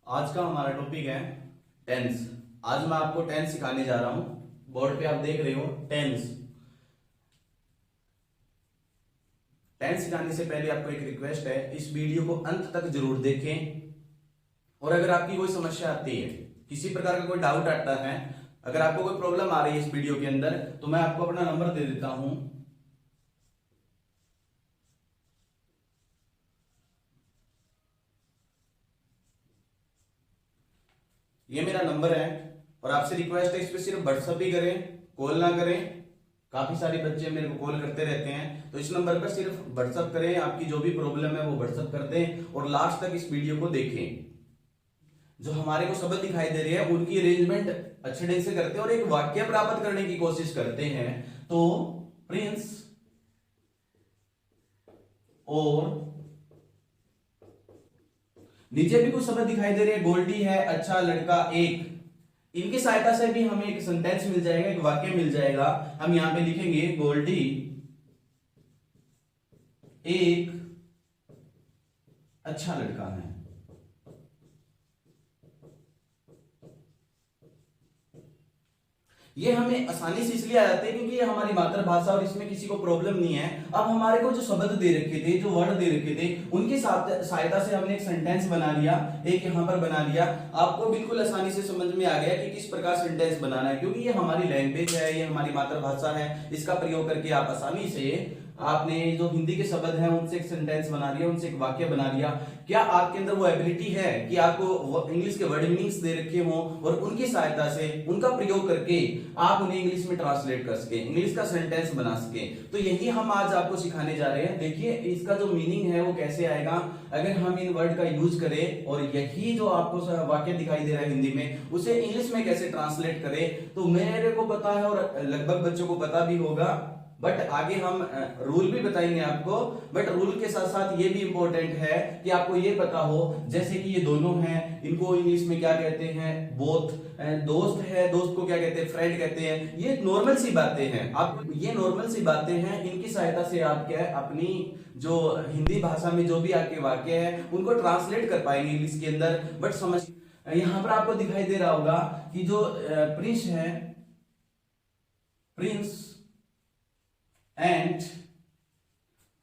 आज का हमारा टॉपिक है टेंस। आज मैं आपको टेंस सिखाने जा रहा हूं। बोर्ड पे आप देख रहे हो टेंस। टेंस सिखाने से पहले आपको एक रिक्वेस्ट है, इस वीडियो को अंत तक जरूर देखें। और अगर आपकी कोई समस्या आती है, किसी प्रकार का कोई डाउट आता है, अगर आपको कोई प्रॉब्लम आ रही है इस वीडियो के अंदर, तो मैं आपको अपना नंबर दे देता हूं। ये मेरा नंबर है और आपसे रिक्वेस्ट है, इस पे सिर्फ व्हाट्सअप ही करें, कॉल ना करें। काफी सारे बच्चे मेरे को कॉल करते रहते हैं, तो इस नंबर पर सिर्फ व्हाट्सअप करें। आपकी जो भी प्रॉब्लम है वो व्हाट्सअप कर दें और लास्ट तक इस वीडियो को देखें। जो हमारे को शब्द दिखाई दे रहे हैं उनकी अरेंजमेंट अच्छे ढंग से करते हैं और एक वाक्य प्राप्त करने की कोशिश करते हैं। तो प्रिंस और नीचे भी कुछ शब्द दिखाई दे रहे हैं, गोल्डी है, अच्छा लड़का, एक। इनकी सहायता से भी हमें एक सेंटेंस मिल जाएगा, एक वाक्य मिल जाएगा। हम यहां पे लिखेंगे गोल्डी एक अच्छा लड़का है। ये हमें आसानी से इसलिए आ जाते हैं क्योंकि ये हमारी मातृभाषा और इसमें किसी को प्रॉब्लम नहीं है। अब हमारे को जो शब्द दे रखे थे, जो वर्ड दे रखे थे, उनकी सहायता से हमने एक सेंटेंस बना लिया, एक यहां पर बना लिया। आपको बिल्कुल आसानी से समझ में आ गया कि किस प्रकार सेंटेंस बनाना है, क्योंकि ये हमारी लैंग्वेज है, ये हमारी मातृभाषा है। इसका प्रयोग करके आप आसानी से आपने जो हिंदी के शब्द हैं उनसे एक सेंटेंस बना लिया, उनसे एक वाक्य बना लिया। क्या आपके अंदर वो एबिलिटी है कि आपको इंग्लिश के वर्ड मीनिंग्स दे रखे हों और उनकी सहायता से उनका प्रयोग करके आप उन्हें इंग्लिश में ट्रांसलेट कर सके, इंग्लिश का सेंटेंस बना सके? तो यही हम आज आपको सिखाने जा रहे हैं। देखिए इसका जो मीनिंग है वो कैसे आएगा अगर हम इन वर्ड का यूज करें, और यही जो आपको वाक्य दिखाई दे रहा है हिंदी में, उसे इंग्लिश में कैसे ट्रांसलेट करें। तो मेरे को पता है और लगभग बच्चों को पता भी होगा, बट आगे हम रूल भी बताएंगे आपको। बट रूल के साथ साथ ये भी इंपॉर्टेंट है कि आपको ये पता हो, जैसे कि ये दोनों हैं, इनको इंग्लिश में क्या कहते हैं? बोथ। दोस्त है, दोस्त को क्या कहते हैं? फ्रेंड कहते हैं। ये नॉर्मल सी बातें हैं, आप ये नॉर्मल सी बातें हैं। इनकी सहायता से आप क्या है, अपनी जो हिंदी भाषा में जो भी आपके वाक्य है उनको ट्रांसलेट कर पाएंगे इंग्लिश के अंदर। बट समझ, यहां पर आपको दिखाई दे रहा होगा कि जो प्रिंस है, Prince and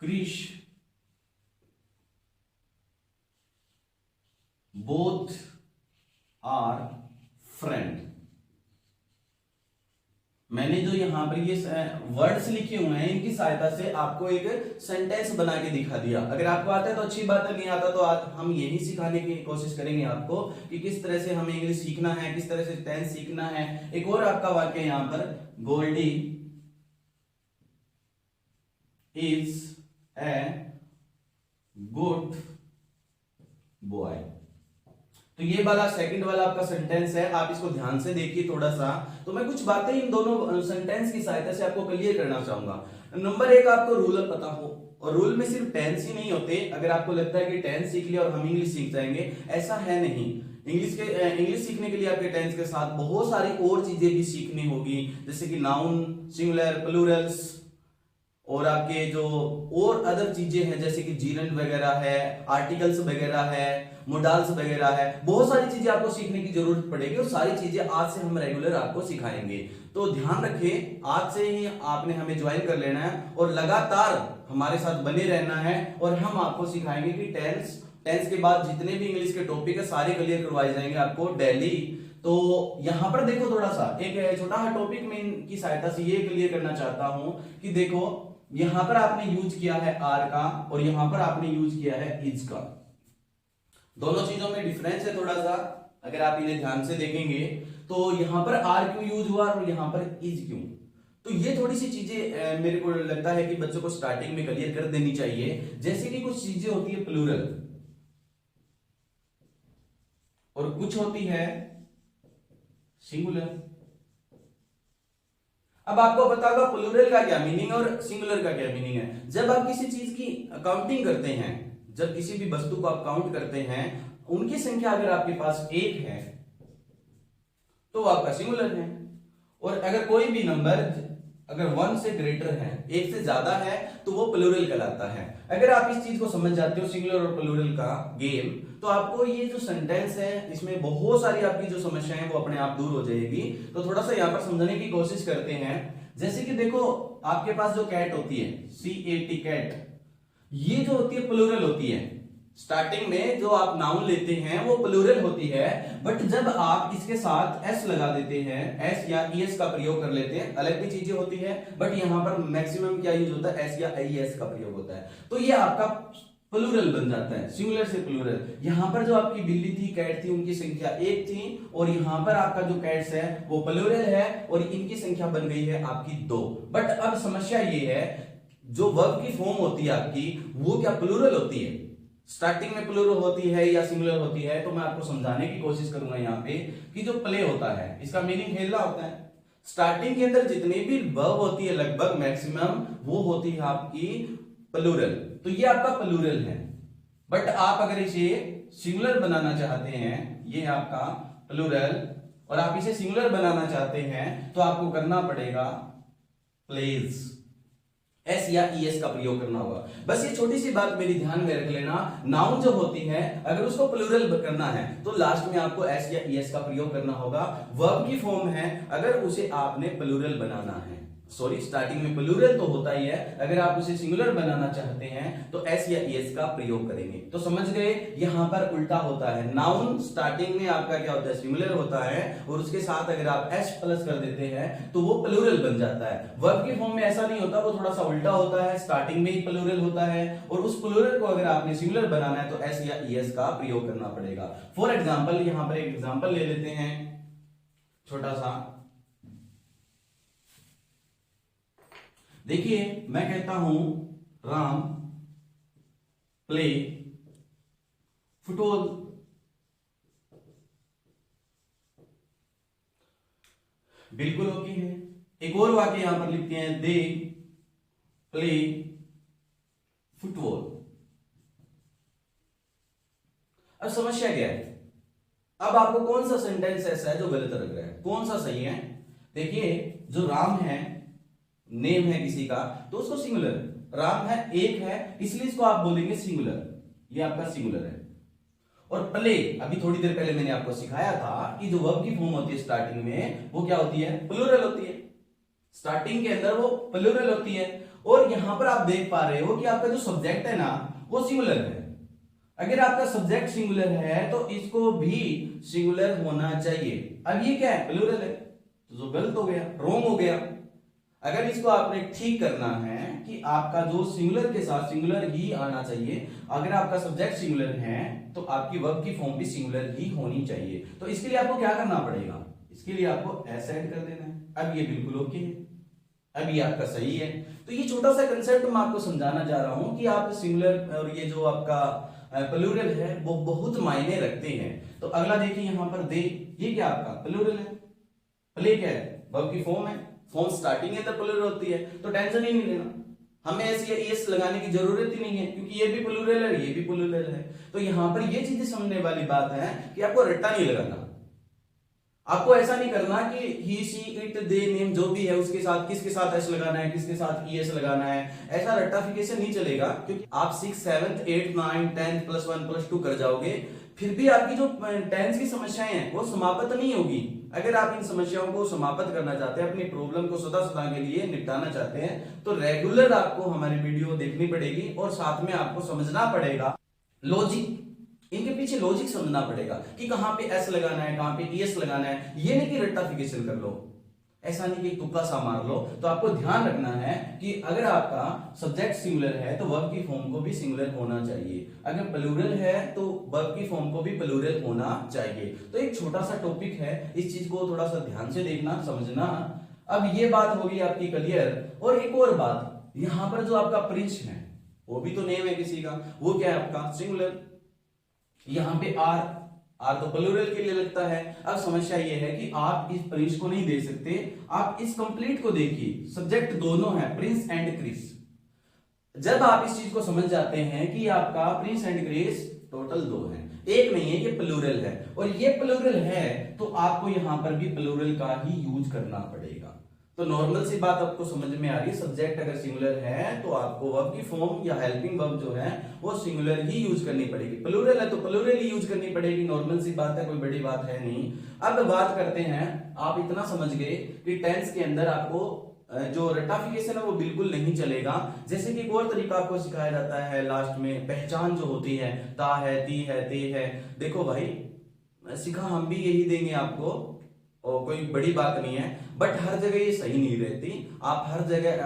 Krish both are friend। मैंने जो यहां पर ये वर्ड्स लिखे हुए हैं, इनकी सहायता से आपको एक सेंटेंस बना के दिखा दिया। अगर आपको आता है तो अच्छी बात है, नहीं आता तो आज हम यही सिखाने की कोशिश करेंगे आपको कि किस तरह से हमें इंग्लिश सीखना है, किस तरह से टेंस सीखना है। एक और आपका वाक्य यहां पर, Goldy is a good boy। तो ये वाला सेकंड वाला आपका सेंटेंस है, आप इसको ध्यान से देखिए थोड़ा सा। तो मैं कुछ बातें इन दोनों सेंटेंस की सहायता से आपको क्लियर करना चाहूंगा। नंबर एक, आपको रूल पता हो, और रूल में सिर्फ टेंस ही नहीं होते। अगर आपको लगता है कि टेंस सीख लिया और हम इंग्लिश सीख जाएंगे, ऐसा है नहीं। इंग्लिश सीखने के लिए आपके टेंस के साथ बहुत सारी और चीजें भी सीखनी होगी, जैसे कि नाउन, सिंगुलर, प्लूरल्स, और आपके जो और अदर चीजें हैं जैसे कि जीरंड वगैरह है, आर्टिकल्स वगैरह है, मोडाल्स वगैरह है। बहुत सारी चीजें आपको सीखने की जरूरत पड़ेगी और सारी चीजें आज से हम रेगुलर आपको सिखाएंगे। तो ध्यान रखें, आज से ही आपने हमें ज्वाइन कर लेना है और लगातार हमारे साथ बने रहना है। और हम आपको सिखाएंगे कि टेंस के बाद जितने भी इंग्लिश के टॉपिक है सारे क्लियर करवाए जाएंगे आपको डेली। तो यहां पर देखो, थोड़ा सा एक छोटा सा टॉपिक में इनकी सहायता से ये क्लियर करना चाहता हूं कि देखो यहां पर आपने यूज किया है आर का और यहां पर आपने यूज किया है इज का। दोनों चीजों में डिफरेंस है थोड़ा सा, अगर आप इन्हें ध्यान से देखेंगे तो यहां पर आर क्यों यूज हुआ और यहां पर इज क्यों। तो ये थोड़ी सी चीजें मेरे को लगता है कि बच्चों को स्टार्टिंग में क्लियर कर देनी चाहिए। जैसे कि कुछ चीजें होती है प्लूरल और कुछ होती है सिंगुलर। अब आपको पता होगा प्लूरल का क्या मीनिंग और सिंगुलर का क्या मीनिंग है। जब आप किसी चीज की काउंटिंग करते हैं, जब किसी भी वस्तु को आप काउंट करते हैं, उनकी संख्या अगर आपके पास एक है तो आपका सिंगुलर है। और अगर कोई भी नंबर अगर 1 से ग्रेटर है, 1 से ज्यादा है, तो वो प्लूरल कहलाता है। अगर आप इस चीज को समझ जाते हो, सिंगुलर और प्लूरल का गेम, तो आपको ये जो सेंटेंस है इसमें बहुत सारी आपकी जो समस्या है वो अपने आप दूर हो जाएगी। तो थोड़ा सा यहाँ पर समझने की कोशिश करते हैं। जैसे कि देखो आपके पास जो कैट होती है, CAT कैट, ये जो होती है प्लूरल होती है। स्टार्टिंग में जो आप नाउन लेते हैं वो प्लूरल होती है, बट जब आप इसके साथ एस लगा देते हैं, एस या ईएस का प्रयोग कर लेते हैं, अलग भी चीजें होती है बट यहां पर मैक्सिमम क्या यूज होता है, एस या ईएस का प्रयोग होता है, तो ये आपका प्लूरल बन जाता है, सिंगुलर से प्लूरल। यहां पर जो आपकी बिल्ली थी, कैट थी, उनकी संख्या 1 थी, और यहां पर आपका जो कैट्स है वो प्लूरल है और इनकी संख्या बन गई है आपकी 2। बट अब समस्या ये है, जो वर्ब की फॉर्म होती है आपकी वो क्या प्लूरल होती है, स्टार्टिंग में प्लूरल होती है या सिंगुलर होती है? तो मैं आपको समझाने की कोशिश करूंगा यहाँ पे कि जो प्ले होता है इसका मीनिंग खेलना होता है। स्टार्टिंग के अंदर जितनी भी वर्ब होती है लगभग मैक्सिमम वो होती है आपकी प्लूरल, तो ये आपका प्लूरल है। बट आप अगर इसे सिंगुलर बनाना चाहते हैं, ये है आपका प्लूरल, और आप इसे सिंगुलर बनाना चाहते हैं तो आपको करना पड़ेगा प्लेज, एस या ईएस का प्रयोग करना होगा। बस ये छोटी सी बात मेरी ध्यान में रख लेना, नाउन जो होती है अगर उसको प्लूरल करना है तो लास्ट में आपको एस या ईएस का प्रयोग करना होगा। वर्ब की फॉर्म है, अगर उसे आपने प्लूरल बनाना है, सॉरी स्टार्टिंग में प्लूरल तो होता ही है, अगर आप उसे सिंगुलर बनाना चाहते हैं तो एस या ईएस का प्रयोग करेंगे। तो समझ गए, यहां पर उल्टा होता है, नाउन स्टार्टिंग में आपका क्या होता है, सिंगुलर होता है, और उसके साथ अगर आप एस प्लस कर देते हैं तो वो प्लूरल बन जाता है। वर्ब की फॉर्म में ऐसा नहीं होता, वो थोड़ा सा उल्टा होता है, स्टार्टिंग में ही प्लूरल होता है, और उस प्लूरल को अगर आपने सिंगुलर बनाना है तो एस या ईएस का प्रयोग करना पड़ेगा। फॉर एग्जाम्पल यहां पर एक एग्जाम्पल ले लेते हैं छोटा सा। देखिए मैं कहता हूं राम प्ले फुटबॉल, बिल्कुल ओके है। एक और वाक्य यहां पर लिखते हैं, दे प्ले फुटबॉल। अब समस्या क्या है, अब आपको कौन सा सेंटेंस ऐसा है जो गलत लग रहा है, कौन सा सही है? देखिए जो राम है, नेम है किसी का, तो उसको सिंगुलर, राम है, एक है, इसलिए इसको आप बोलेंगे सिंगुलर, ये आपका सिंगुलर है। और प्ले, अभी थोड़ी देर पहले मैंने आपको सिखाया था कि जो वर्ब की फॉर्म होती है स्टार्टिंग में वो क्या होती है, प्लूरल होती है, स्टार्टिंग के अंदर वो प्लूरल होती है। और यहां पर आप देख पा रहे हो कि आपका जो सब्जेक्ट है ना वो सिंगुलर है। अगर आपका सब्जेक्ट सिंगुलर है तो इसको भी सिंगुलर होना चाहिए। अब ये क्या है, प्लूरल है, तो जो गलत हो गया, रॉन्ग हो गया। अगर इसको आपने ठीक करना है कि आपका जो सिंगुलर के साथ सिंगुलर ही आना चाहिए, अगर आपका सब्जेक्ट सिंगुलर है तो आपकी वर्ब की फॉर्म भी सिंगुलर ही होनी चाहिए। तो इसके लिए आपको क्या करना पड़ेगा, इसके लिए आपको एस ऐड कर देना है। अब ये बिल्कुल ओके है, अब ये आपका सही है। तो ये छोटा सा कंसेप्ट मैं आपको समझाना चाह रहा हूं कि आप सिंगुलर और ये जो आपका प्लूरल है वो बहुत मायने रखते हैं। तो अगला देखिए यहां पर दे, ये क्या आपका प्लूरल है, प्ले क्या है, वर्ब की फॉर्म है, फॉर्म स्टार्टिंग के अंदर प्लूरल होती है, तो टेंशन ही नहीं लेना, हमें एस या ईएस लगाने की जरूरत ही नहीं है, क्योंकि ये भी प्लूरल है, ये भी प्लूरल है। तो यहां पर ये चीजें समझने वाली बात है कि आपको रट्टा नहीं लगाना, आपको ऐसा नहीं करना कि ही सी इट दे नेम जो भी है उसके साथ किसके साथ एस लगाना है, किसके साथ ईएस लगाना है, ऐसा रट्टाफिकेशन नहीं चलेगा। क्योंकि आप 6, 7, 8, 9, 10 +1 +2 कर जाओगे, फिर भी आपकी जो टेंस की समस्याएं हैं वो समाप्त नहीं होगी। अगर आप इन समस्याओं को समाप्त करना चाहते हैं, अपनी प्रॉब्लम को सदा सदा के लिए निपटाना चाहते हैं, तो रेगुलर आपको हमारी वीडियो देखनी पड़ेगी और साथ में आपको समझना पड़ेगा लॉजिक, इनके पीछे लॉजिक समझना पड़ेगा कि कहां पे एस लगाना है, कहां पे ईएस लगाना है। ये नहीं कि रट्टाफिकेशन कर लो, ऐसा नहीं कि तुक्का सा मार लो। तो आपको ध्यान रखना है कि अगर आपका सब्जेक्ट सिंगुलर है तो वर्ब की फॉर्म को भी सिंगुलर होना चाहिए, अगर प्लूरल है तो वर्ब की फॉर्म को भी प्लूरल होना चाहिए। तो एक छोटा सा टॉपिक है, इस चीज को थोड़ा सा ध्यान से देखना, समझना। अब ये बात होगी आपकी क्लियर। और एक और बात, यहां पर जो आपका प्रिंस है वो भी तो नेम है किसी का, वो क्या है आपका सिंगुलर। यहां पे आर तो प्लूरल के लिए लगता है। अब समस्या ये है कि आप इस प्रिंस को नहीं दे सकते, आप इस कंप्लीट को देखिए, सब्जेक्ट दोनों है, प्रिंस एंड क्रिस। जब आप इस चीज को समझ जाते हैं कि आपका प्रिंस एंड क्रिस टोटल 2 है, एक नहीं है, ये प्लूरल है, और ये प्लूरल है तो आपको यहां पर भी प्लूरल का ही यूज करना पड़ेगा। तो नॉर्मल सी बात आपको समझ में आ रही है, सब्जेक्ट अगर सिंगुलर है तो आपको वर्ब की फॉर्म या हेल्पिंग वर्ब जो है वो सिंगुलर ही यूज करनी पड़ेगी, प्लूरल है तो प्लूरल ही यूज करनी पड़ेगी, नॉर्मल सी बात है, कोई बड़ी बात है नहीं। अब बात करते हैं, आप इतना समझ गए कि टेंस के अंदर आपको जो रटाफिकेशन है वो बिल्कुल नहीं चलेगा। जैसे कि एक और तरीका आपको सिखाया जाता है लास्ट में, पहचान जो होती है, ता है, ती है, ते है। देखो भाई सिखा हम भी यही देंगे आपको, और कोई बड़ी बात नहीं है, बट हर जगह ये सही नहीं रहती। आप हर जगह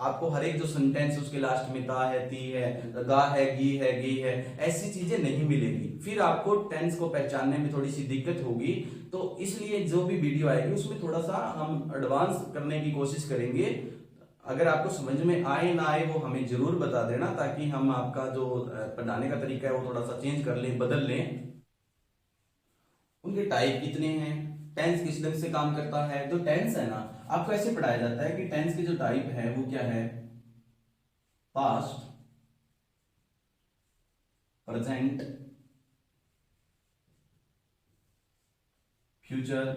आपको हर एक जो सेंटेंस उसके लास्ट में ता है, ती है, गा है, गी है, गी है, ऐसी चीजें नहीं मिलेगी, फिर आपको टेंस को पहचानने में थोड़ी सी दिक्कत होगी। तो इसलिए जो भी वीडियो आएगी उसमें थोड़ा सा हम एडवांस करने की कोशिश करेंगे। अगर आपको समझ में आए ना आए वो हमें जरूर बता देना, ताकि हम आपका जो पढ़ाने का तरीका है वो थोड़ा सा चेंज कर लें, बदल लें। उनके टाइप कितने हैं, टेंस किस ढंग से काम करता है। तो टेंस है ना, आपको ऐसे पढ़ाया जाता है कि टेंस की जो टाइप है वो क्या है, पास्ट, प्रेजेंट, फ्यूचर,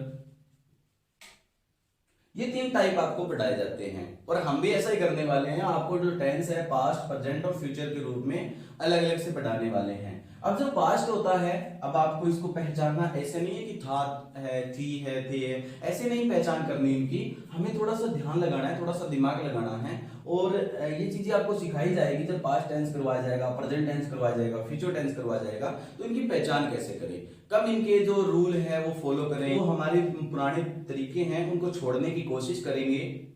ये 3 टाइप आपको पढ़ाए जाते हैं, और हम भी ऐसा ही करने वाले हैं। आपको जो टेंस है पास्ट, प्रेजेंट और फ्यूचर के रूप में अलग अलग से पढ़ाने वाले हैं। अब जो पास्ट होता है, अब आपको इसको पहचानना ऐसे नहीं है कि था है, थी है, थे है, ऐसे नहीं पहचान करनी इनकी, हमें थोड़ा सा ध्यान लगाना है, थोड़ा सा दिमाग लगाना है, और ये चीजें आपको सिखाई जाएगी। जब पास्ट टेंस करवाया जाएगा, प्रेजेंट टेंस करवाया जाएगा, फ्यूचर टेंस करवाया जाएगा, तो इनकी पहचान कैसे करें, कब इनके जो रूल है वो फॉलो करें, वो हमारे पुराने तरीके हैं उनको छोड़ने की कोशिश करेंगे,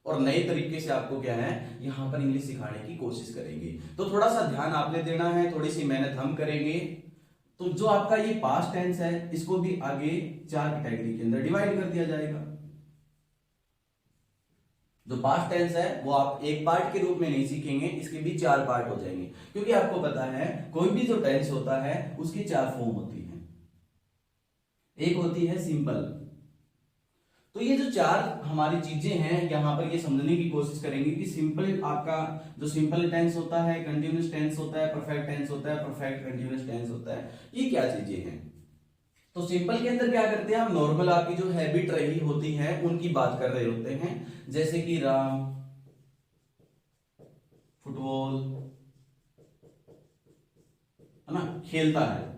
और नए तरीके से आपको क्या है यहां पर इंग्लिश सिखाने की कोशिश करेंगे। तो थोड़ा सा ध्यान आपने देना है, थोड़ी सी मेहनत हम करेंगे। तो जो आपका ये पास्ट टेंस है इसको भी आगे 4 कैटेगरी के अंदर डिवाइड कर दिया जाएगा। जो पास्ट टेंस है वो आप एक पार्ट के रूप में नहीं सीखेंगे, इसके भी 4 पार्ट हो जाएंगे, क्योंकि आपको पता है कोई भी जो टेंस होता है उसकी 4 फॉर्म होती है। एक होती है सिंपल। तो ये जो 4 हमारी चीजें हैं यहां पर ये समझने की कोशिश करेंगे कि सिंपल, आपका जो सिंपल टेंस होता है, कंटिन्यूअस टेंस होता है, परफेक्ट टेंस होता है, परफेक्ट कंटिन्यूअस टेंस होता है, ये क्या चीजें हैं। तो सिंपल के अंदर क्या करते हैं हम, नॉर्मल आपकी जो हैबिट रही होती है उनकी बात कर रहे होते हैं, जैसे कि राम फुटबॉल है ना खेलता है।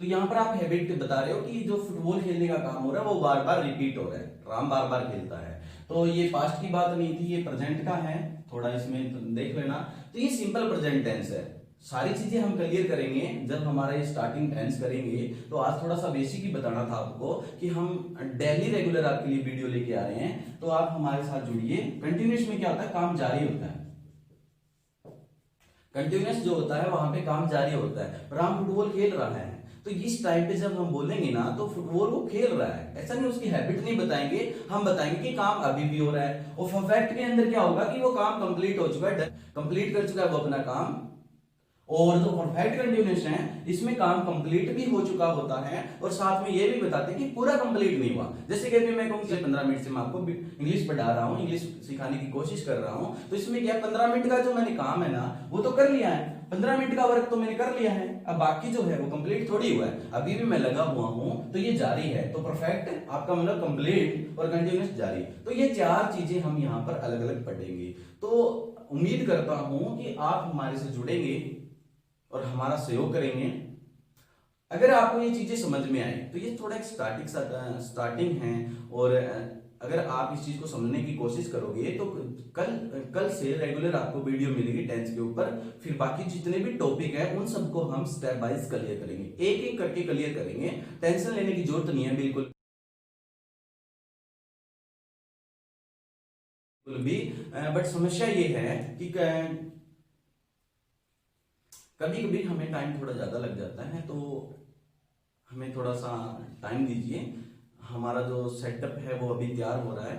तो यहां पर आप हैबिट बता रहे हो कि जो फुटबॉल खेलने का काम हो रहा है वो बार बार रिपीट हो रहा है, राम बार बार खेलता है। तो ये पास्ट की बात नहीं थी, ये प्रेजेंट का है, थोड़ा इसमें देख लेना। तो ये सिंपल प्रेजेंट टेंस है। सारी चीजें हम क्लियर करेंगे जब हमारा ये स्टार्टिंग टेंस करेंगे। तो आज थोड़ा सा बेसिक ही बताना था आपको कि हम डेली रेगुलर आपके लिए वीडियो लेके आ रहे हैं, तो आप हमारे साथ जुड़िए। कंटिन्यूस में क्या होता है, काम जारी होता है। कंटिन्यूस जो होता है वहां पे काम जारी होता है। राम फुटबॉल खेल रहा है, तो इस टाइम पे जब हम बोलेंगे ना तो फुटबॉल वो खेल रहा है, ऐसा नहीं उसकी हैबिट नहीं बताएंगे, हम बताएंगे कि काम अभी भी हो रहा है। और परफेक्ट के अंदर क्या होगा कि वो काम कंप्लीट हो चुका है, कंप्लीट कर चुका है वो अपना काम। और जो परफेक्ट कंटिन्यूस है इसमें काम कंप्लीट भी हो चुका होता है, और साथ में ये भी बताते हैं कि पूरा कंप्लीट नहीं हुआ। जैसे कि अभी मैं कहूँ 15 मिनट से मैं आपको इंग्लिश पढ़ा रहा हूँ, इंग्लिश सिखाने की कोशिश कर रहा हूँ, तो इसमें क्या 15 मिनट का जो मैंने काम है ना वो तो कर लिया है, 15 मिनट का वर्क तो मैंने कर लिया है, अब बाकी जो है वो कंप्लीट थोड़ी हुआ है, अभी भी मैं लगा हुआ हूं, तो ये जारी है। तो परफेक्ट आपका मतलब कंप्लीट और कंटिन्यूअस जारी। तो ये 4 चीजें हम यहाँ पर अलग अलग पढ़ेंगे। तो उम्मीद करता हूं कि आप हमारे से जुड़ेंगे और हमारा सहयोग करेंगे। अगर आपको ये चीजें समझ में आए तो ये थोड़ा एक स्टार्टिंग है, और अगर आप इस चीज को समझने की कोशिश करोगे तो कल से रेगुलर आपको वीडियो मिलेगी टेंस के ऊपर। फिर बाकी जितने भी टॉपिक है उन सबको हम स्टेप बाय क्लियर करेंगे, एक एक करके क्लियर करेंगे, टेंशन लेने की जरूरत नहीं है बिल्कुल भी। बट समस्या ये है कि कभी कभी हमें टाइम थोड़ा ज्यादा लग जाता है, तो हमें थोड़ा सा टाइम दीजिए। हमारा जो सेटअप है वो अभी तैयार हो रहा है।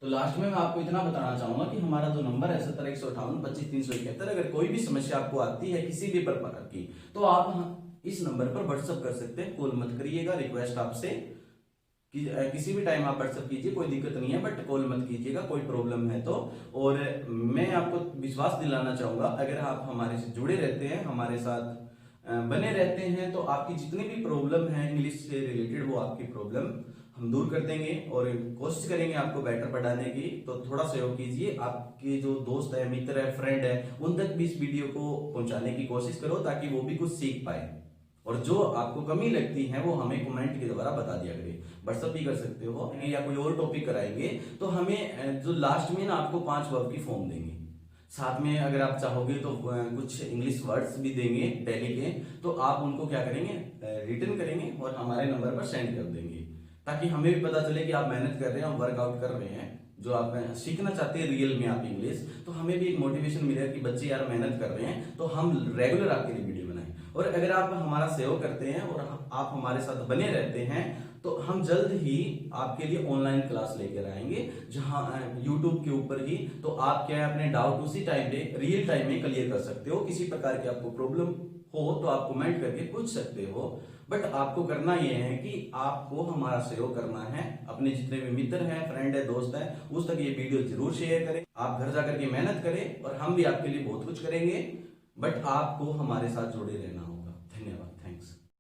तो लास्ट में मैं आपको इतना बताना चाहूंगा कि हमारा जो नंबर है 70-158-25-371, अगर कोई भी समस्या आपको आती है किसी भी प्रकार की, तो आप इस नंबर पर व्हाट्सअप कर सकते हैं, कॉल मत करिएगा। रिक्वेस्ट आपसे कि किसी भी टाइम आप व्हाट्सअप कीजिए, कोई दिक्कत नहीं है, बट कॉल मत कीजिएगा कोई प्रॉब्लम है तो। और मैं आपको विश्वास दिलाना चाहूंगा, अगर आप हमारे से जुड़े रहते हैं, हमारे साथ बने रहते हैं तो आपकी जितनी भी प्रॉब्लम है इंग्लिश से रिलेटेड वो आपकी प्रॉब्लम हम दूर कर देंगे और कोशिश करेंगे आपको बेटर पढ़ाने की। तो थोड़ा सहयोग कीजिए, आपके जो दोस्त है, मित्र है, फ्रेंड है, उन तक भी इस वीडियो को पहुंचाने की कोशिश करो ताकि वो भी कुछ सीख पाए। और जो आपको कमी लगती है वो हमें कमेंट के द्वारा बता दिया करिए। व्हाट्सअप भी कर सकते हो या कोई और टॉपिक कराएंगे तो हमें जो लास्ट में ना आपको 5 वर्ब की फॉर्म देंगे, साथ में अगर आप चाहोगे तो कुछ इंग्लिश वर्ड्स भी देंगे डेली के, तो आप उनको क्या करेंगे, रिटर्न करेंगे और हमारे नंबर पर सेंड कर देंगे ताकि हमें भी पता चले कि आप मेहनत कर रहे हैं और वर्कआउट कर रहे हैं, जो आप सीखना चाहते हैं रियल में आप इंग्लिश, तो हमें भी एक मोटिवेशन मिलेगा कि बच्चे यार मेहनत कर रहे हैं तो हम रेगुलर आपके लिए वीडियो बनाएं। और अगर आप हमारा सहयोग करते हैं और आप हमारे साथ बने रहते हैं तो हम जल्द ही आपके लिए ऑनलाइन क्लास लेकर आएंगे, जहां यूट्यूब के ऊपर ही, तो आप क्या है अपने डाउट उसी टाइम पे रियल टाइम में क्लियर कर सकते हो। किसी प्रकार की आपको प्रॉब्लम हो तो आप कमेंट करके पूछ सकते हो, बट आपको करना यह है कि आपको हमारा सहयोग करना है। अपने जितने भी मित्र हैं, फ्रेंड है, दोस्त है, उस तक ये वीडियो जरूर शेयर करें। आप घर जाकर के मेहनत करें और हम भी आपके लिए बहुत कुछ करेंगे, बट आपको हमारे साथ जुड़े रहना होगा।